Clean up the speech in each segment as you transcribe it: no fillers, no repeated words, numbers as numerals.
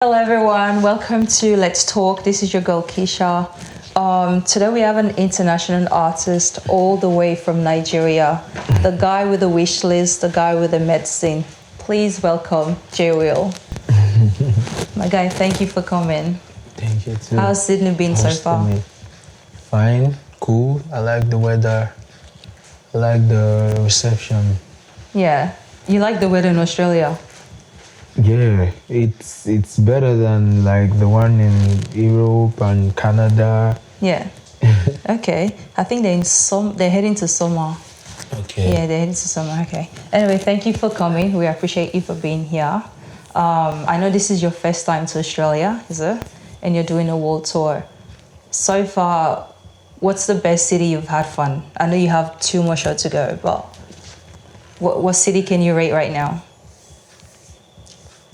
Hello everyone, welcome to Let's Talk. This is your girl Keisha. Today we have an international artist all the way from Nigeria. The guy with the wish list, the guy with the medicine. Please welcome Jaywillz. My guy, thank you for coming. Thank you too. How's Sydney been so far? Fine, cool. I like the weather. I like the reception. Yeah, you like the weather in Australia? Yeah, it's better than like the one in Europe and Canada. Yeah. Okay. I think they're heading to summer. Okay. Yeah, they're heading to summer. Okay. Anyway, thank you for coming. We appreciate you for being here. I know this is your first time to Australia, is it? And you're doing a world tour. So far, what's the best city you've had fun? I know you have two more shows to go, but what city can you rate right now?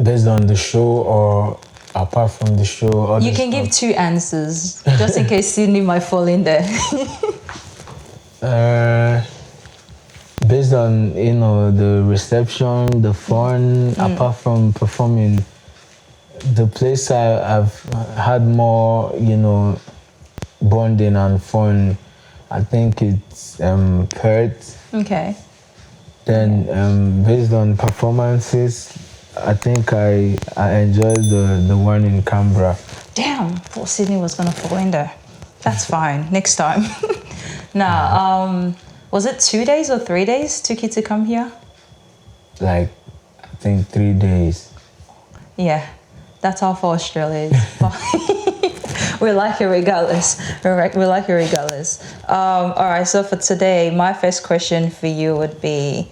Based on the show or apart from the show? Or you can give two answers, just in case Sydney might fall in there. Based on, the reception, the fun, apart from performing, the place I've had more, bonding and fun, I think it's Perth. Okay. Then based on performances, I think I enjoyed the one in Canberra. Damn, thought Sydney was gonna fall in there. That's fine, next time. Now, was it 2 days or 3 days took you to come here? Like, I think 3 days. Yeah, that's all for Australia is. We like it regardless. We like it regardless. All right, so for today, my first question for you would be,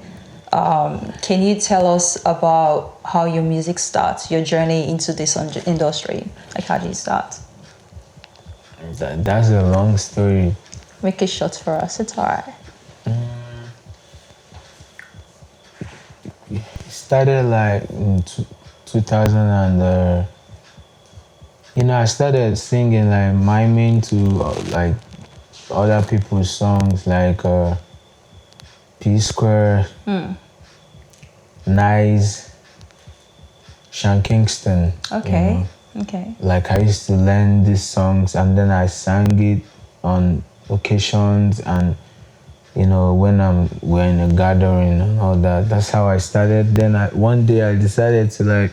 can you tell us about how your music starts, your journey into this industry? Like, how did you start? That's a long story. Make it short for us, it's all right. It started like in 2000 and, I started singing, like miming to like other people's songs, like P Square, Nice, Sean Kingston. Okay, okay. Like I used to learn these songs and then I sang it on occasions and when we're in a gathering and all that. That's how I started. Then one day I decided to like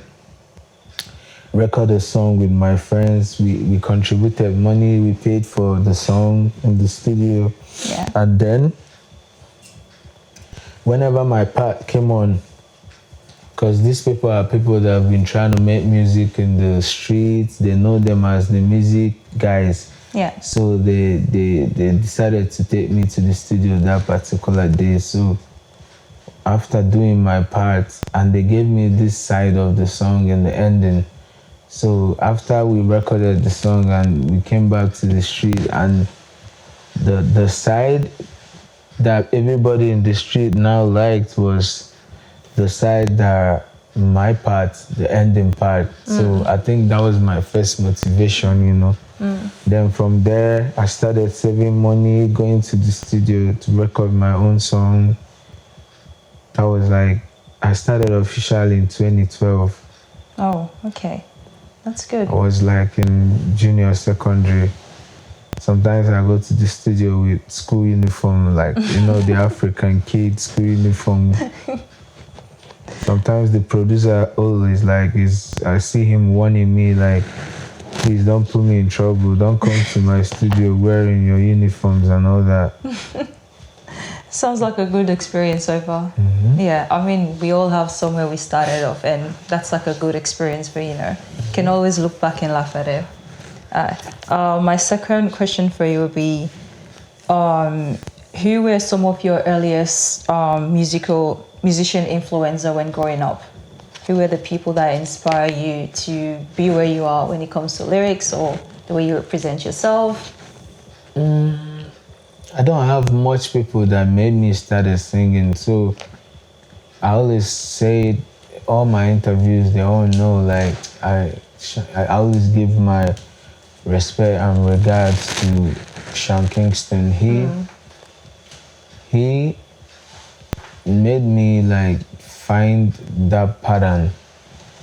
record a song with my friends. We contributed money, we paid for the song in the studio. Yeah. And then whenever my part came on, because these people are people that have been trying to make music in the streets, they know them as the music guys. Yeah. So they decided to take me to the studio that particular day. So after doing my part, and they gave me this side of the song in the ending. So after we recorded the song and we came back to the street, and the side that everybody in the street now liked was the side that my part, the ending part. So I think that was my first motivation, Then from there, I started saving money, going to the studio to record my own song. That was like, I started officially in 2012. Oh, okay. That's good. I was like in junior secondary. Sometimes I go to the studio with school uniform, like, the African kid school uniform. Sometimes the producer always I see him warning me like, please don't put me in trouble. Don't come to my studio wearing your uniforms and all that. Sounds like a good experience so far. Yeah, I mean, we all have somewhere we started off, and that's like a good experience for, can always look back and laugh at it. My second question for you would be, who were some of your earliest musician influencer when growing up? Who were the people that inspire you to be where you are when it comes to lyrics or the way you represent yourself? I don't have much people that made me started singing, so I always say all my interviews, they all know, like I always give my respect and regards to Sean Kingston. He made me like find that pattern.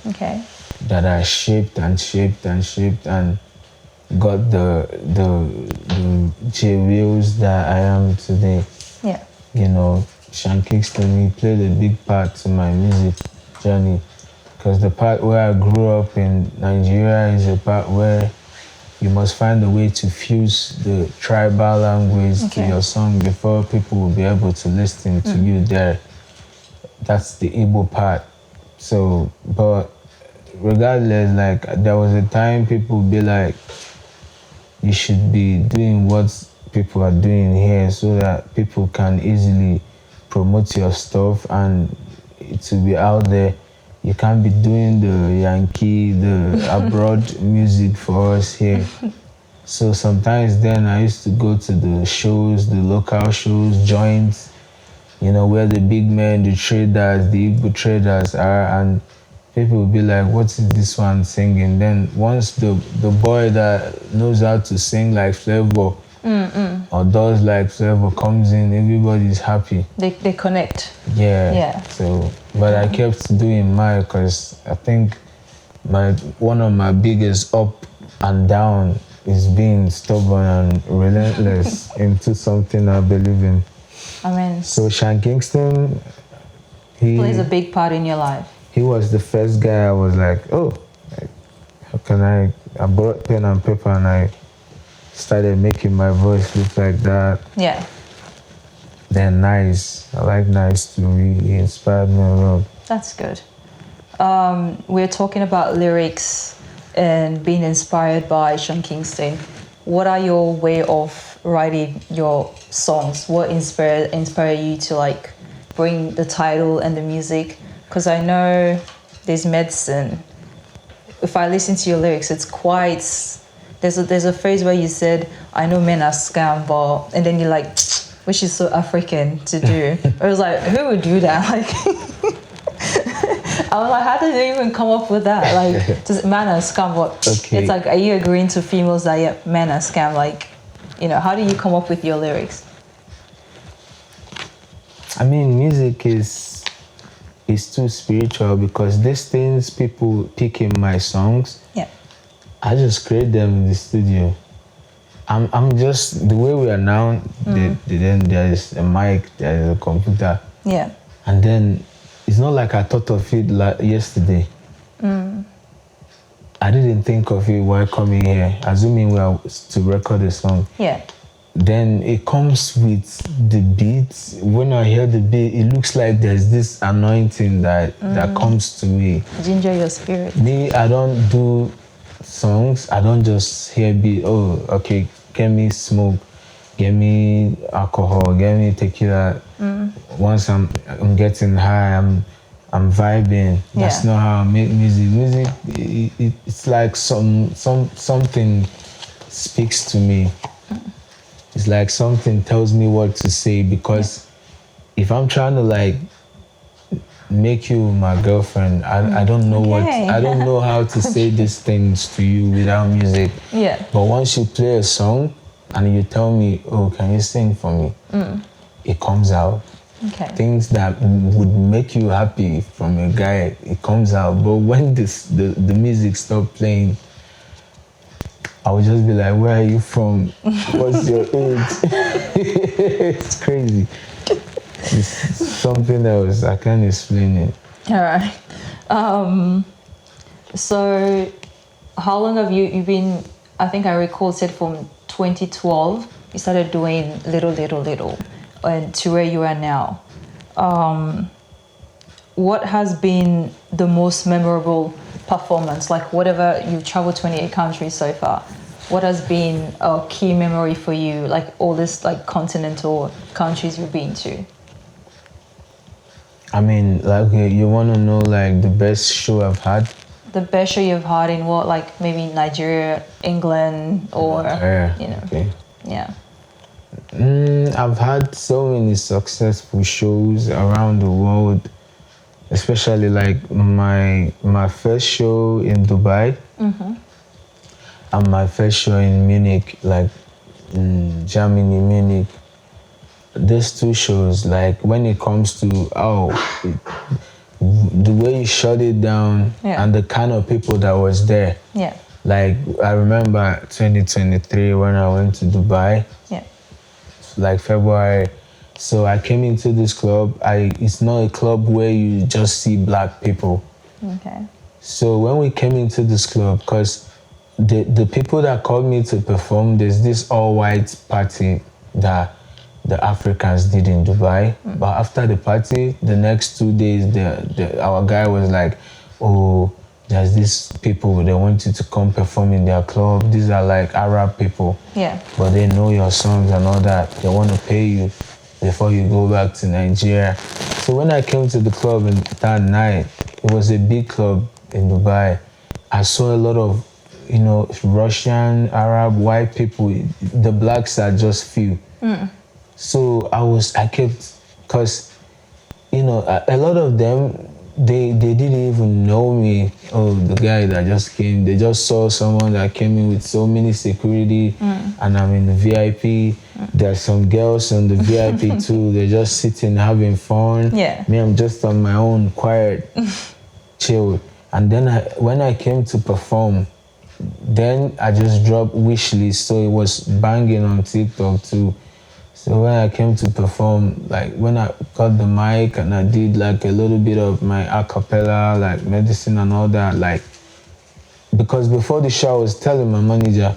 Okay. that I shaped and shaped and shaped and got the Jaywillz that I am today. Yeah. You know, Sean Kingston, he played a big part to my music journey because the part where I grew up in Nigeria is a part where you must find a way to fuse the tribal language to your song before people will be able to listen to you there. That's the Igbo part. So, but regardless, like there was a time people would be like, you should be doing what people are doing here so that people can easily promote your stuff and to be out there. You can't be doing the Yankee, the abroad music for us here. So sometimes then I used to go to the shows, the local shows, joints, you know, where the big men, the traders, the Igbo traders are, and people will be like, what is this one singing? Then once the boy that knows how to sing like Flavor or does like Flavor comes in, everybody's happy. They connect. Yeah. So, but I kept doing mine because I think one of my biggest up and down is being stubborn and relentless into something I believe in. I mean, So Sean Kingston, he plays a big part in your life. He was the first guy I was like, oh, like, how can I brought pen and paper and I started making my voice look like that. Yeah. Then Nice, I like Nice too. He inspired me a lot. That's good. We're talking about lyrics and being inspired by Sean Kingston. What are your way of writing your songs? What inspire you to like bring the title and the music? Because I know there's medicine. If I listen to your lyrics, it's quite. There's a phrase where you said, "I know men are scam," but and then you're like, which is so African to do. I was like, who would do that? Like, I was like, how did you even come up with that? Like, does man are scam? But it's like, are you agreeing to females that yeah, men are scam? Like, you know, how do you come up with your lyrics? I mean, music is too spiritual because these things people pick in my songs. Yeah. I just create them in the studio. I'm just the way we are now. Then there's a mic, there's a computer. Yeah. And then it's not like I thought of it like yesterday. I didn't think of it while coming here, assuming we are to record a song. Yeah. Then it comes with the beats. When I hear the beat, it looks like there's this anointing that comes to me. Ginger your spirit. Me, I don't do songs. I don't just hear beat. Oh, okay, get me smoke, get me alcohol, get me tequila. Once I'm getting high, I'm vibing. That's not how I make music. Music, it's like something speaks to me. It's like something tells me what to say because if I'm trying to like make you my girlfriend, I don't know I don't know how to say these things to you without music. Yeah. But once you play a song and you tell me, oh, can you sing for me? It comes out. Okay. Things that would make you happy from a guy, it comes out. But when the music stopped playing, I would just be like, where are you from? What's your age? It's crazy. It's something else. I can't explain it. All right. So how long have you been, I think I recall said from 2012, you started doing little, and to where you are now. What has been the most memorable performance? Like whatever, you've traveled 28 countries so far. What has been a key memory for you? Like all this like continental countries you've been to? I mean, like you want to know like the best show I've had? The best show you've had in what, like maybe Nigeria, England, or you know? Okay. Yeah. I've had so many successful shows around the world, especially like my first show in Dubai and my first show in Munich, like Germany, Munich. These two shows, like when it comes to the way you shut it down, Yeah. and the kind of people that was there. Yeah. Like I remember 2023 when I went to Dubai, Yeah. like February. So I came into this club. It's not a club where you just see black people. Okay. So when we came into this club, because the people that called me to perform, there's this all-white party that the Africans did in Dubai. But after the party, the next 2 days, our guy was like, oh, there's these people, they want you to come perform in their club. These are like Arab people. Yeah. But they know your songs and all that. They want to pay you before you go back to Nigeria. So when I came to the club that night, it was a big club in Dubai. I saw a lot of, Russian, Arab, white people. The blacks are just few. So I kept, because, a lot of them, they didn't even know me. Oh, the guy that just came, they just saw someone that came in with so many security, and I'm in the VIP. There's some girls on the VIP too. They're just sitting having fun. Yeah. Me, I'm just on my own, quiet, chill. And then when I came to perform, then I just dropped wish list, so it was banging on TikTok too. So when I came to perform, like when I got the mic and I did like a little bit of my a cappella, like medicine and all that, like, because before the show I was telling my manager,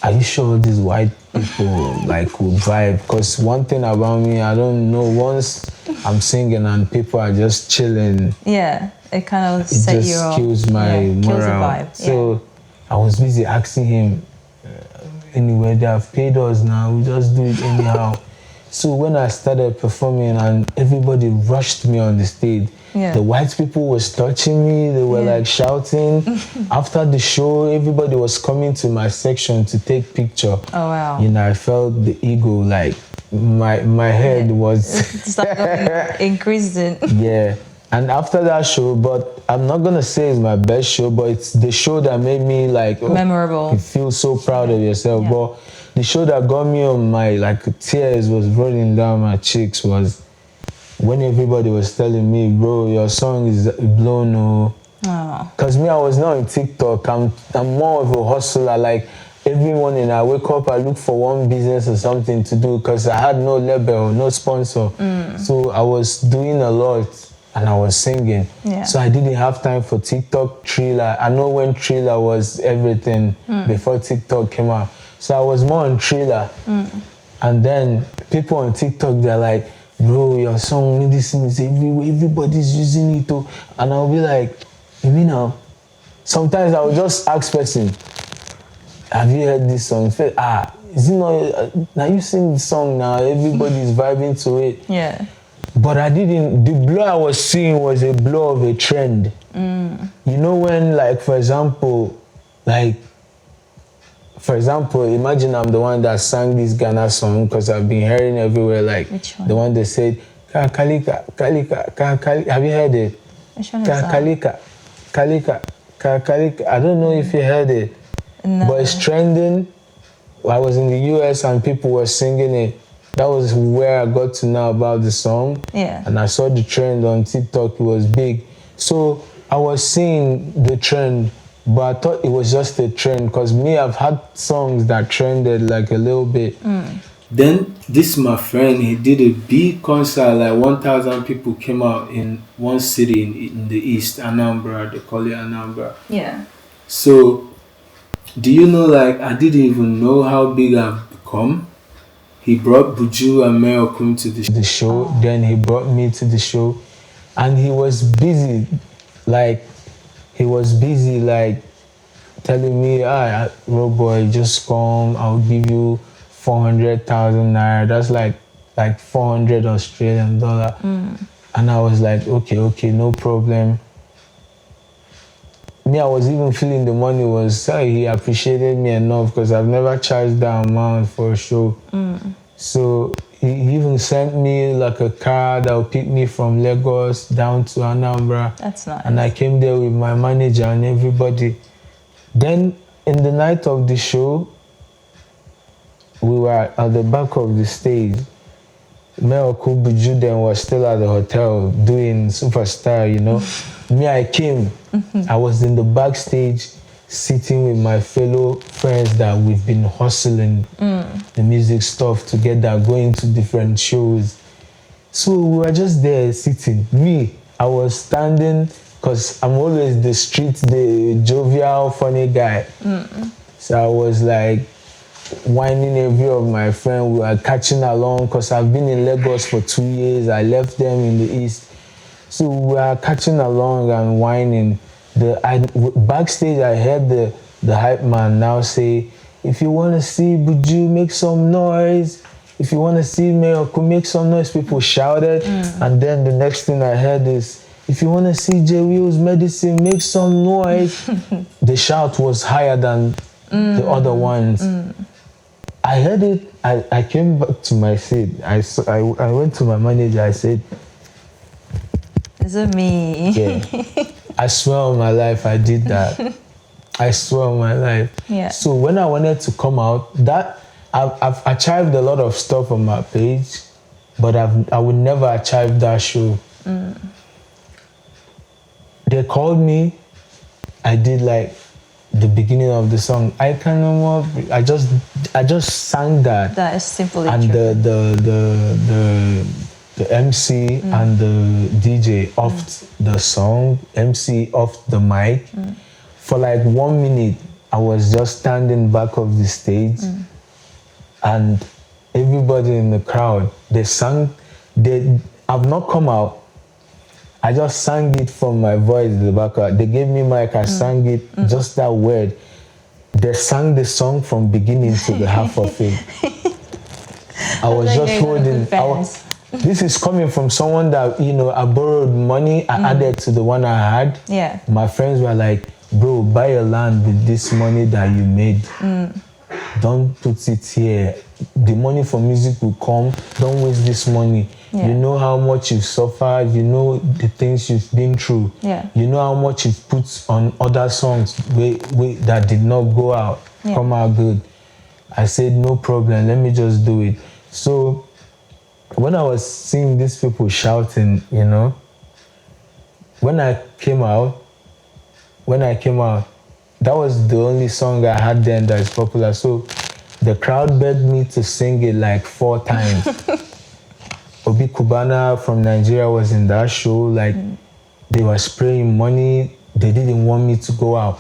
are you sure these white people like will vibe? Because one thing about me, I don't know, once I'm singing and people are just chilling, Yeah, it kind of it just kills my morale. Kills the vibe. So I was busy asking him, anyway, they have paid us now, we just do it anyhow. So when I started performing and everybody rushed me on the stage, the white people was touching me, they were like shouting. After the show, everybody was coming to my section to take picture. Oh wow. I felt the ego, like my head was increasing. Yeah. And after that show, but I'm not gonna say it's my best show, but it's the show that made me like memorable. You feel so proud of yourself. But the show that got me on my tears was rolling down my cheeks was when everybody was telling me, bro, your song is blown. Oh. Cause me, I was not on TikTok. I'm more of a hustler. Like every morning I wake up, I look for one business or something to do because I had no label, no sponsor. So I was doing a lot. And I was singing. So I didn't have time for TikTok, Thriller. I know when Thriller was everything before TikTok came out. So I was more on Thriller. And then people on TikTok, they're like, bro, your song, medicine is everywhere. Everybody's using it too. And I'll be like, you mean now? Sometimes I will just ask person, have you heard this song? Is it not, now you sing the song now, everybody's vibing to it. Yeah. But the blow I was seeing was a blow of a trend. You know when, like, for example, imagine I'm the one that sang this Ghana song because I've been hearing everywhere, like, which one? The one that said, Kalika, Kalika, have you heard it? Which one is that? Kalika. I don't know if you heard it, but it's trending. I was in the US and people were singing it. That was where I got to know about the song. Yeah. And I saw the trend on TikTok, it was big. So I was seeing the trend, but I thought it was just a trend because me, I've had songs that trended like a little bit. Then this my friend, he did a big concert, like 1,000 people came out in one city in the east, Anambra, they call it Anambra. Yeah. So, do you know, like, I didn't even know how big I've become. He brought Buju and Meokum to the show. Then he brought me to the show. And he was busy, like, telling me, road boy, just come, I'll give you 400,000 naira. That's like 400 Australian dollar. And I was like, okay, no problem. Me, I was even feeling the money was, he appreciated me enough because I've never charged that amount for a show. So he even sent me like a car that would pick me from Lagos down to Anambra. That's nice. And I came there with my manager and everybody. Then in the night of the show, we were at the back of the stage. Meoku Buju then was still at the hotel doing Superstar, you know. Me, I came. I was in the backstage sitting with my fellow friends that we've been hustling the music stuff together, going to different shows. So we were just there sitting. Me, I was standing because I'm always the street, the jovial, funny guy. So I was like whining every of my friends. We were catching along because I've been in Lagos for 2 years. I left them in the East. So we were catching along and whining. Backstage, I heard the hype man now say, if you want to see Buju, make some noise. If you want to see Meoku, make some noise. People shouted. And then the next thing I heard is, if you want to see Jaywillz Medicine, make some noise. The shout was higher than the other ones. I heard it. I came back to my seat. I went to my manager. I said, is it me? Yeah. I swear on my life I did that. I swear on my life. Yeah. So when I wanted to come out, that I've archived a lot of stuff on my page, but I would never archive that show. They called me. I did like the beginning of the song. I can't remember. I just sang that. That is simply and true. The MC and the DJ offed the song, MC offed the mic. For like 1 minute, I was just standing back of the stage and everybody in the crowd, they sang, I've not come out. I just sang it from my voice in the background. They gave me mic, I sang it, just that word. They sang the song from beginning to the half of it. I was just holding. This is coming from someone that, you know, I borrowed money, I added to the one I had. Yeah. My friends were like, bro, buy a land with this money that you made. Don't put it here. The money for music will come. Don't waste this money. Yeah. You know how much you've suffered. You know the things you've been through. Yeah. You know how much you've put on other songs that did not go out, come out good. I said, no problem. Let me just do it. So when I was seeing these people shouting, you know, when I came out, that was the only song I had then that is popular. So the crowd begged me to sing it like 4 times. Obi Kubana from Nigeria was in that show. Like, they were spraying money. They didn't want me to go out.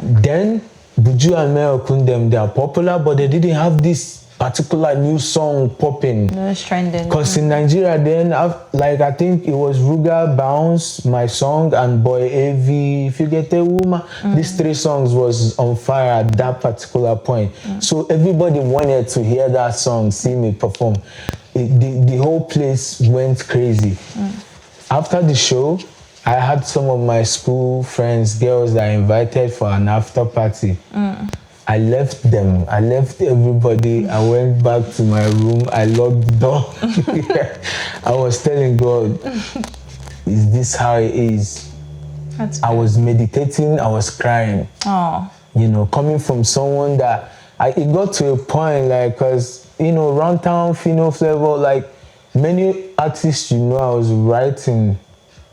Then Buju and Meoku, they are popular, but they didn't have this particular new song popping. No, it's trending. Because in Nigeria then, I think it was Ruga, Bounce, my song, and Boy AV, If You Get a Woman. These 3 songs was on fire at that particular point. So everybody wanted to hear that song, see me perform. The whole place went crazy. After the show, I had some of my school friends, girls that I invited for an after party. I left them. I left everybody. I went back to my room. I locked the door. I was telling God, is this how it is? I was meditating. I was crying. Oh. You know, coming from someone that it got to a point, like, because, you know, Runtown, Fino Flavor, like many artists, you know, I was writing.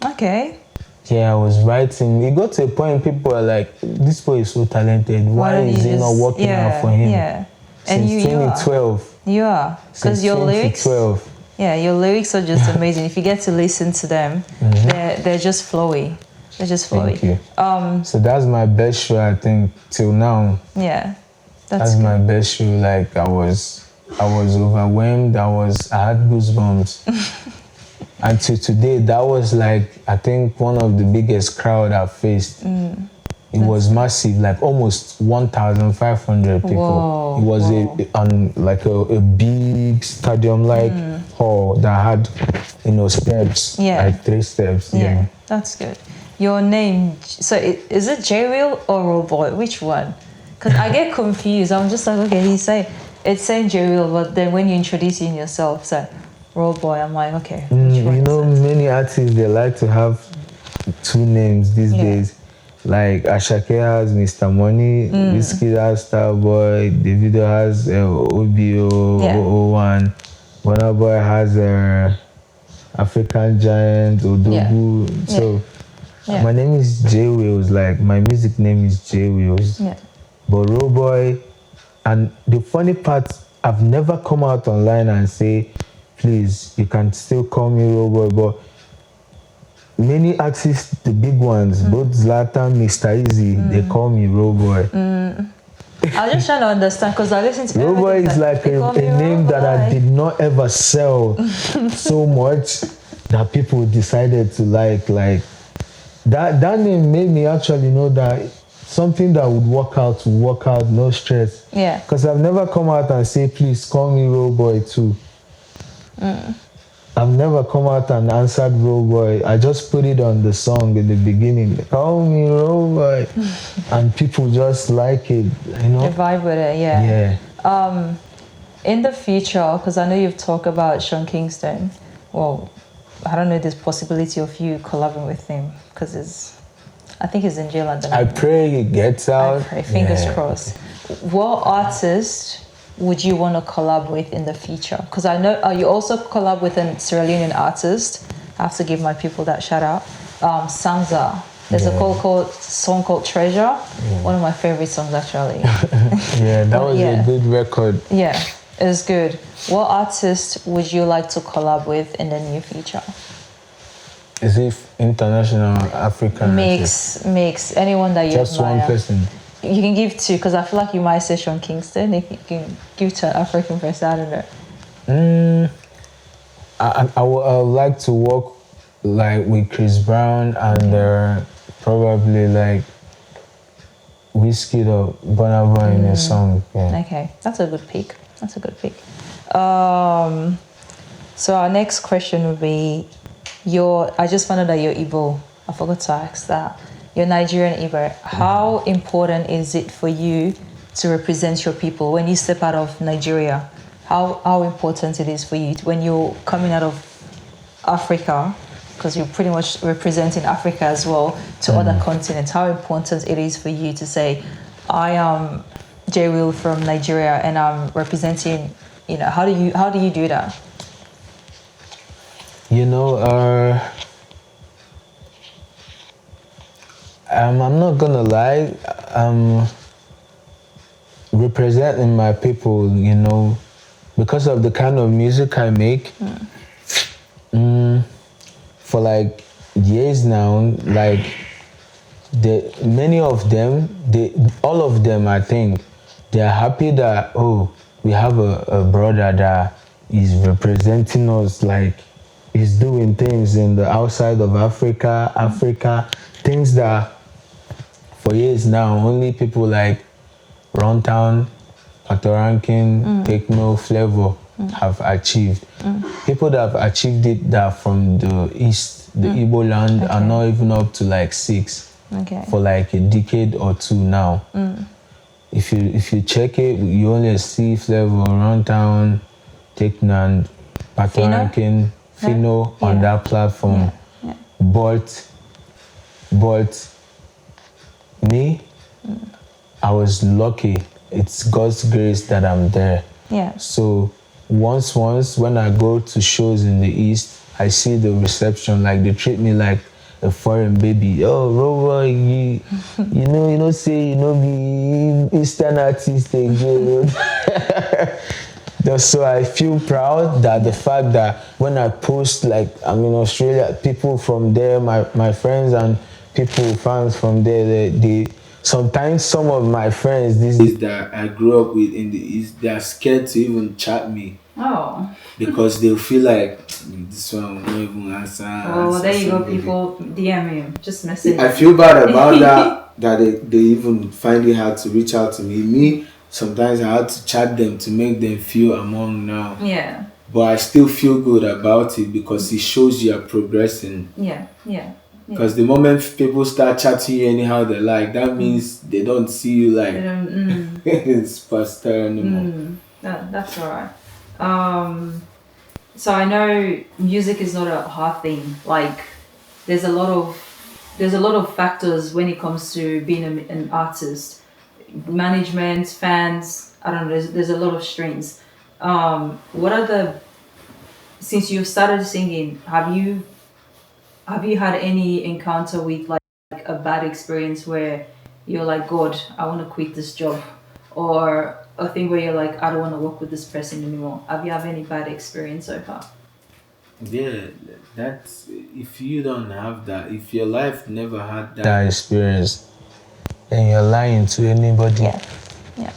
Okay. Yeah, I was writing. It got to a point people were like, this boy is so talented. Why is it not working out for him? Yeah. Since 2012. You are. Because your lyrics. 2012. Yeah, your lyrics are just amazing. If you get to listen to them, they're just flowy. They're just flowy. Thank you. So that's my best show, I think, till now. Yeah. That's my best show. Like, I was overwhelmed. I had goosebumps. Until today, that was like, I think, one of the biggest crowd I've faced. It was massive, like almost 1,500 people. Whoa, it was a big stadium-like hall that had, you know, steps, like 3 steps. Yeah, that's good. Your name, so is it Jaywillz or Roboy? Which one? Because I get confused. I'm just like, okay, it's saying Jaywillz, but then when you introduce yourself, so Roboy, I'm like, okay. Which one you know, many artists, they like to have 2 names these days. Like Ashake has Mr. Money, Wizkid has Starboy, Davido has OBO, 001. Burna Boy has African Giant, Odogu. So my name is Jaywillz. Like my music name is Jaywillz. Yeah. But Roboy, and the funny part, I've never come out online and say, please, you can still call me Roboy. But many artists, the big ones, both Zlatan, Mr. Easy, they call me Roboy. I was just trying to understand because I listen to Roboy is like a name that I did not ever sell so much that people decided to like that name made me actually know that something that would work out, no stress. Yeah. Because I've never come out and say, please call me Roboy too. I've never come out and answered Roboy. I just put it on the song in the beginning. Call me Roboy. And people just like it, you know? The vibe with it, yeah. Yeah. In the future, because I know you've talked about Sean Kingston. Well, I don't know this possibility of you collabing with him because I think he's in jail at the moment. I pray he gets out. I pray, fingers crossed. What artist would you want to collab with in the future? Because I know you also collab with a Sierra Leonean artist. I have to give my people that shout out. Sansa. There's a song called Treasure. One of my favorite songs actually. Yeah, that was a good record. Yeah, it's good. What artist would you like to collab with in the near future? Is it international, African? Mix. Anyone that you Just admire. one person. You can give two because I feel like you might say Sean Kingston. If you can give to an African person, I don't know. I would like to work like with Chris Brown and probably like Whiskey or Burna Boy in a song. Yeah. Okay, that's a good pick. So our next question would be I just found out that you're Igbo. I forgot to ask that. You're Nigerian Igbo. How important is it for you to represent your people when you step out of Nigeria? How important it is for you when you're coming out of Africa, because you're pretty much representing Africa as well to other continents. How important it is for you to say, I am Jaywillz from Nigeria and I'm representing, how do you do that? I'm not gonna lie, representing my people, because of the kind of music I make. For like years now, like many of them, all of them, I think, they're happy that we have a brother that is representing us, like he's doing things in the outside of Africa, things that for years now only people like Runtown, Patoranking, Techno, Flavor have achieved. People that have achieved it that are from the east, the Igbo land, are not even up to like 6 for like a decade or 2 now. If you check it, you only see Flavor, Runtown, Techno, and Patoranking, Fino on that platform. But me, I was lucky. It's God's grace that I'm there. So once when I go to shows in the East, I see the reception, like they treat me like a foreign baby. Oh, Rover, you know, say, be Eastern artist again. So I feel proud that the fact that when I post, like I'm in Australia, people from there, my friends and fans from there, they sometimes some of my friends these days that I grew up with in the East, they are scared to even chat me. Oh. Because they'll feel like this one will not even answer. Oh, there you go, people DM him, just message. I feel bad about that they even find it hard to reach out to me. Sometimes I had to chat them to make them feel among now. Yeah. But I still feel good about it because it shows you are progressing. Yeah. Because the moment people start chatting you anyhow they like, that means they don't see you like it's pastor anymore. That's alright. So I know music is not a hard thing. Like there's a lot of factors when it comes to being an artist. Management, fans, I don't know, there's a lot of strings. What are the since you've started singing, have you had any encounter with like a bad experience where you're like, God, I want to quit this job, or a thing where you're like, I don't want to work with this person anymore? Have you have any bad experience so far? Yeah, that's if you don't have that, if your life never had that experience, then you're lying to anybody. Yeah, yeah,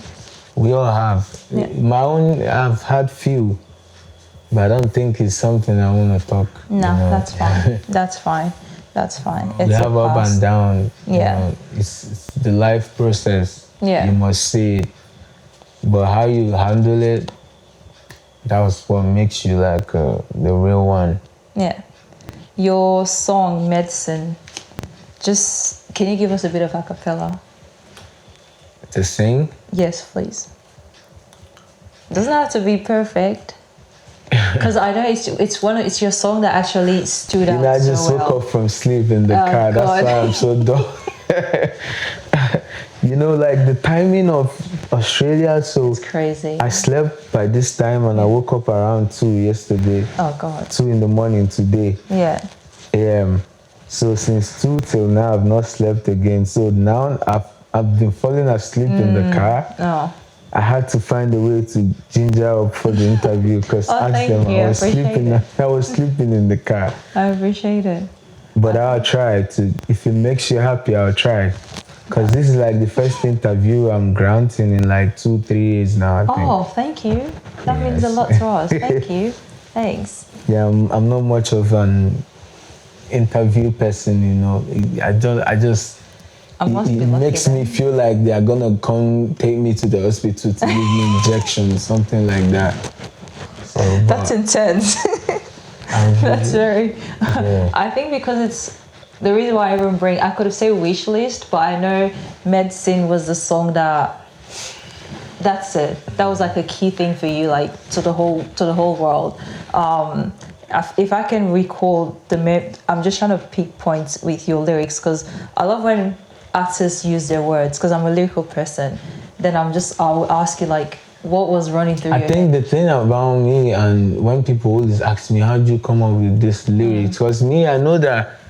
We all have. yeah. My own, I've had few, but I don't think it's something I want to talk. No, that's fine. That's fine. That's fine. We It's a have up and past. down. Yeah. It's the life process. Yeah. You must see it. But how you handle it, that's what makes you like the real one. Yeah. Your song Medicine. Just can you give us a bit of a cappella? To sing? Yes, please. Doesn't have to be perfect. Because I know it's your song that actually stood out. I just so woke well. up from sleep in the car. God. That's why I'm so dumb. Like the timing of Australia, so It's crazy. I slept by this time and I woke up around 2 yesterday. Oh God. 2 in the morning today. Yeah. AM. So since 2 till now I've not slept again. So now I've been falling asleep in the car. Oh. I had to find a way to ginger up for the interview because Thank you. I was Appreciate sleeping. it. I was sleeping in the car. I appreciate it. But I'll try to. If it makes you happy, I'll try. Because this is like the first interview I'm granting in like 2-3 years now, I think. Oh, thank you. That means a lot to us. Thank you. Thanks. Yeah, I'm not much of an interview person, I just it makes me feel like they are gonna come take me to the hospital to give me injections, something like that. So that's intense. That's very. Yeah. I think because it's the reason why I even I could have said wish list, but I know Medicine was the song that's it. That was like a key thing for you, like to the whole world. If I can recall I'm just trying to pick points with your lyrics because I love when artists use their words because I'm a lyrical person. Then I will ask you like what was running through your think head? the thing about me, and when people always ask me how do you come up with this lyrics, because me, I know that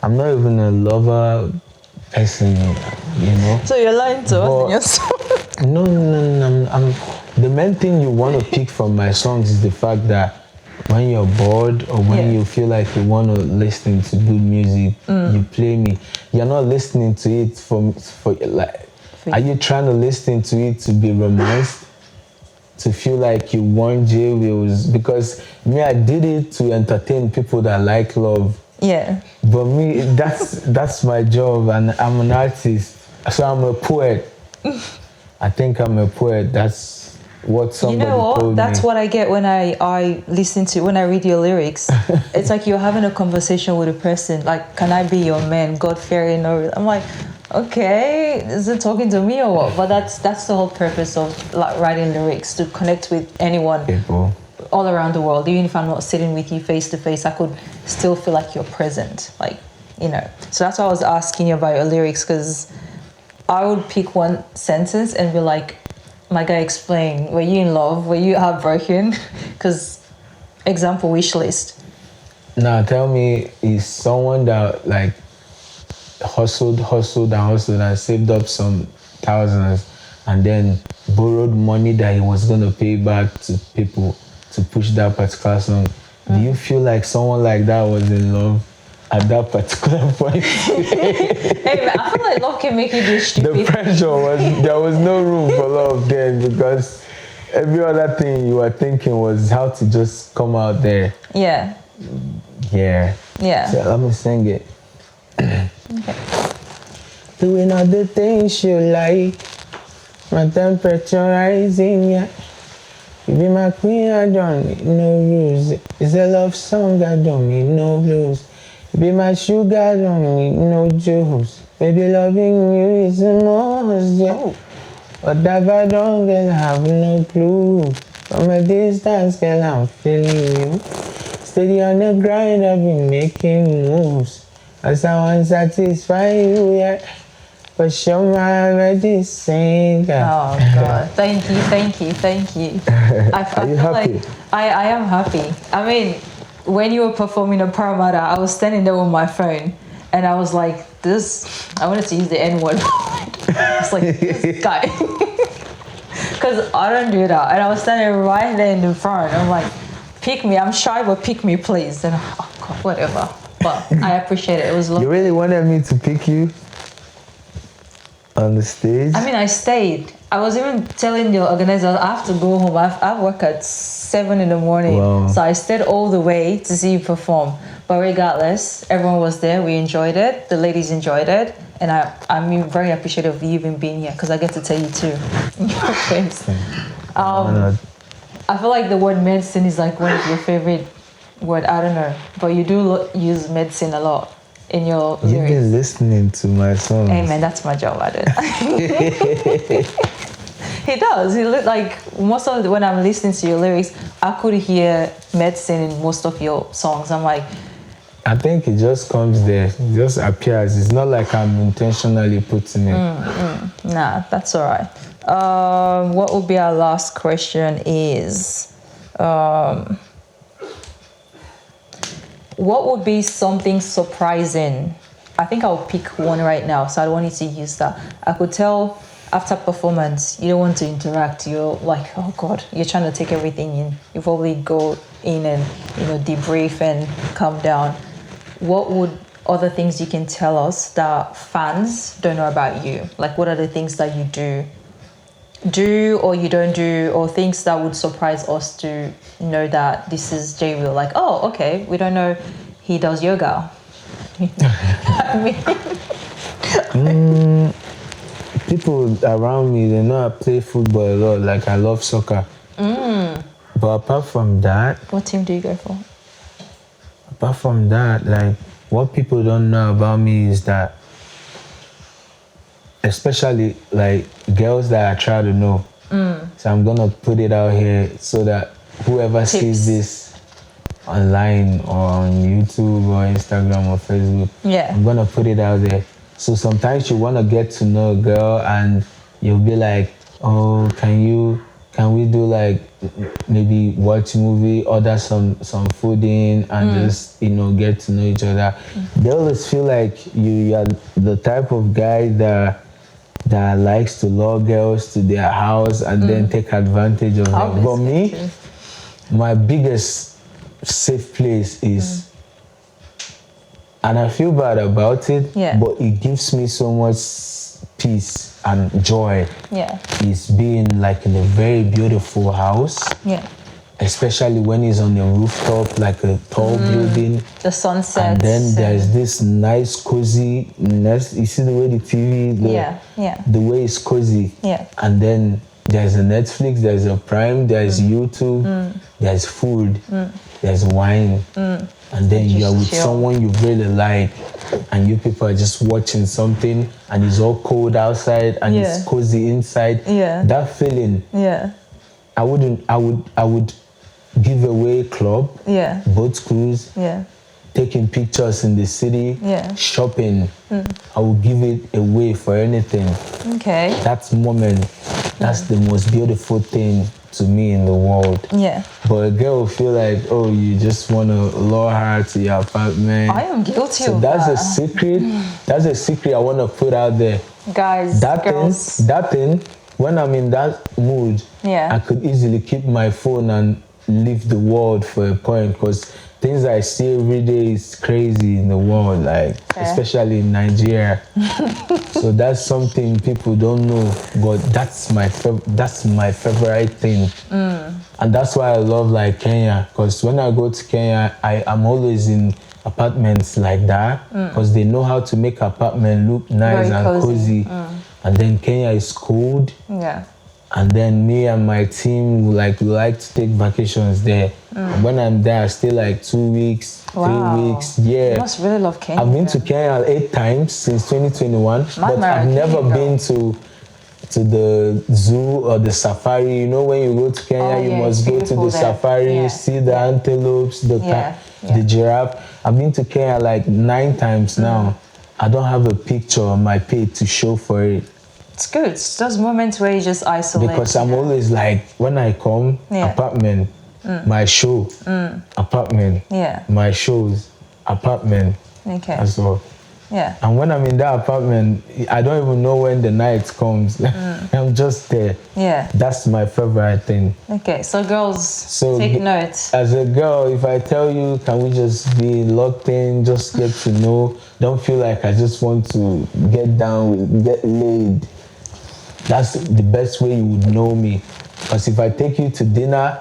I'm not even a lover person, So you're lying to us in your song. No. The main thing you want to pick from my songs is the fact that when you're bored or when you feel like you want to listen to good music, you play me. You're not listening to it for like. Are you trying to listen to it to be romanced? To feel like you want Jaywillz? Because me, I did it to entertain people that like love. Yeah. But me, that's my job, and I'm an artist, so I'm a poet. I think I'm a poet. That's what somebody told me. That's what I get when I listen to, when I read your lyrics. It's like you're having a conversation with a person. Like, can I be your man? God-fearing. Or I'm like, okay, is it talking to me or what? But that's the whole purpose of like writing lyrics, to connect with anyone. People all around the world. Even if I'm not sitting with you face to face, I could still feel like you're present. Like, So that's why I was asking you about your lyrics, because I would pick one sentence and be like, my guy, explain, were you in love? Were you heartbroken? Because, example, wish list. Now tell me, is someone that like hustled and saved up some thousands and then borrowed money that he was going to pay back to people to push that particular song, do you feel like someone like that was in love at that particular point? Hey man, I feel like love can make you do stupid. The pressure there was no room for love then, because every other thing you were thinking was how to just come out there. Yeah. Yeah. So let me sing it. Okay. Doing all the things you like, my temperature rising, yeah. You be my queen, I don't need no rules. It's a love song, I don't need no blues. You be my sugar, I don't need no juice. Baby, loving you is the most, yeah. But if I don't, girl, I have no clue. From a distance, girl, I'm feeling you. Steady on the grind, I've been making moves. As I want to satisfy you, yeah. But you're my medicine. Oh God! Thank you, thank you, thank you. I Are you feel happy? like I am happy. I mean, when you were performing at Parramatta, I was standing there with my phone, and I was like, "This." I wanted to use the N word. I was like, "This guy," because I don't do that. And I was standing right there in the front. I'm like, "Pick me. I'm shy, but pick me, please." And oh God, whatever. But I appreciate it. It was lovely. You really wanted me to pick you on the stage? I mean, I stayed. I was even telling the organizer I have to go home. I work at 7 in the morning. Wow. So I stayed all the way to see you perform. But regardless, everyone was there. We enjoyed it. The ladies enjoyed it. And I'm very appreciative of you even being here because I get to tell you too. In your face. I feel like the word medicine is like one of your favorite word. I don't know. But you do use medicine a lot in your You've lyrics. been listening to my songs. Hey man, that's my job. I don't. He does. He look like most of when I'm listening to your lyrics, I could hear medicine in most of your songs. I'm like, I think it just comes there. It just appears. It's not like I'm intentionally putting it. nah, that's all right. What would be our last question is, what would be something surprising? I think I'll pick one right now, so I don't want you to use that. I could tell after performance, you don't want to interact. You're like, oh God, you're trying to take everything in. You probably go in and, debrief and calm down. What would other things you can tell us that fans don't know about you? Like, what are the things that you do or you don't do, or things that would surprise us to know that this is Jaywillz? Like, oh, okay, we don't know he does yoga. People around me, they know I play football a lot. Like, I love soccer. But apart from that, What team do you go for? like, what people don't know about me is that, especially like girls that I try to know. So I'm gonna put it out here so that whoever sees this online or on YouTube or Instagram or Facebook, I'm gonna put it out there. So sometimes you wanna get to know a girl and you'll be like, oh, can we do like maybe watch a movie, order some food in and just get to know each other. They always feel like you are the type of guy that likes to lure girls to their house and then take advantage of them. But me, my biggest safe place is, and I feel bad about it, but it gives me so much peace and joy. Is being like in a very beautiful house. Especially when it's on a rooftop, like a tall building. The sunset. And then there's this nice cozy nest. You see the way the TV, the way it's cozy. And then there's a Netflix, there's a Prime, there's YouTube, there's food, there's wine. And then you're with someone you really like, and you people are just watching something, and it's all cold outside, and it's cozy inside. That feeling. I would give away club, boat cruise, taking pictures in the city, shopping. I would give it away for anything. Okay. That moment, that's the most beautiful thing to me in the world. But a girl will feel like, oh, you just want to lure her to your apartment. I am guilty so of that's that. a secret. That's a secret I want to put out there. Guys, girls. That thing, when I'm in that mood, I could easily keep my phone and leave the world for a point, because things I see every day is crazy in the world, like especially in Nigeria. So that's something people don't know, but that's my favorite thing. And that's why I love like Kenya, because when I go to Kenya, I'm always in apartments like that, because they know how to make apartment look nice and cozy. And then Kenya is cold. And then me and my team we like to take vacations there. When I'm there, I stay like 2 weeks, 3 weeks. You must really love Kenya. I've been to Kenya 8 times since 2021, but I've never been to the zoo or the safari. You know, when you go to Kenya, you must go to the safari, see the antelopes, the giraffe. I've been to Kenya like 9 times now. I don't have a picture on my page to show for it. It's good. It's those moments where you just isolate. Because I'm always like, when I come, Yeah. apartment, my show, apartment, Yeah. my shows, apartment. Okay. That's all. Yeah. And when I'm in that apartment, I don't even know when the night comes. I'm just there. Yeah. That's my favorite thing. Okay. So girls, take notes. As a girl, if I tell you, can we just be locked in, just get to know, don't feel like I just want to get down with, get laid. That's the best way you would know me. Because if I take you to dinner,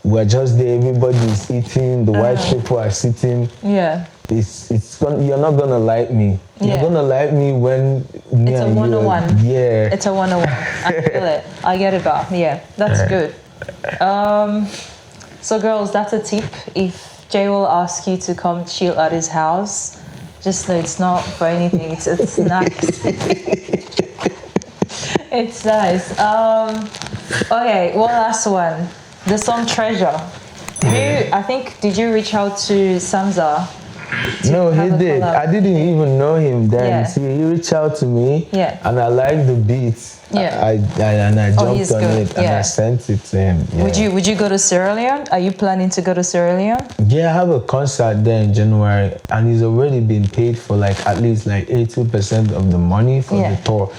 we're just there, everybody's eating, the white people are sitting. Yeah. You're not gonna like me. Yeah. You're gonna like me when me It's a and you. one-on-one. Yeah. It's a one-on-one. I feel it. I get it, girl. Yeah, that's good. So girls, that's a tip. If Jay will ask you to come chill at his house, just know it's not for anything. It's nice. It's nice. Okay, one last one. The song Treasure. Did you reach out to Samza? No, he did. I didn't even know him then. Yeah. See, he reached out to me, Yeah. and I liked the beats. Yeah. I jumped on good. it and Yeah. I sent it to him. Yeah. Would you go to Sierra Leone? Are you planning to go to Sierra Leone? Yeah, I have a concert there in January, and he's already been paid for like at least like 80% of the money for the tour.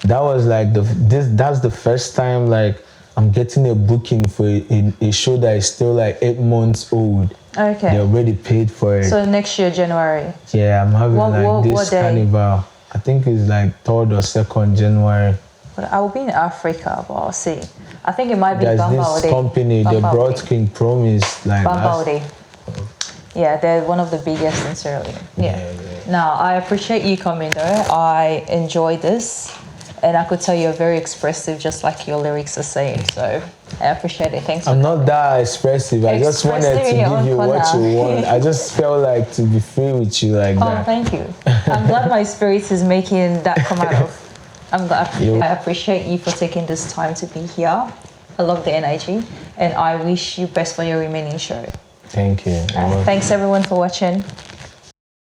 That was like that's the first time like I'm getting a booking for a show that is still like 8 months old. Okay. They already paid for it. So next year, January. Yeah, I'm having what this day? carnival. I think it's like 3rd or 2nd January. But I will be in Africa, but I'll see. I think it might be There's Bambao this company, they brought King Promise like Bambao Day. Yeah, they're one of the biggest in Sierra Leone. Yeah. Now, I appreciate you coming though. I enjoyed this. And I could tell you're very expressive, just like your lyrics are saying. So I appreciate it. Thanks. I'm not that expressive. I just wanted to give you what you want. I just felt like to be free with you like that. Oh, thank you. I'm glad my spirit is making that come out of. I'm glad. I appreciate you for taking this time to be here. I love the energy, and I wish you best for your remaining show. Thank you. Thanks everyone for watching.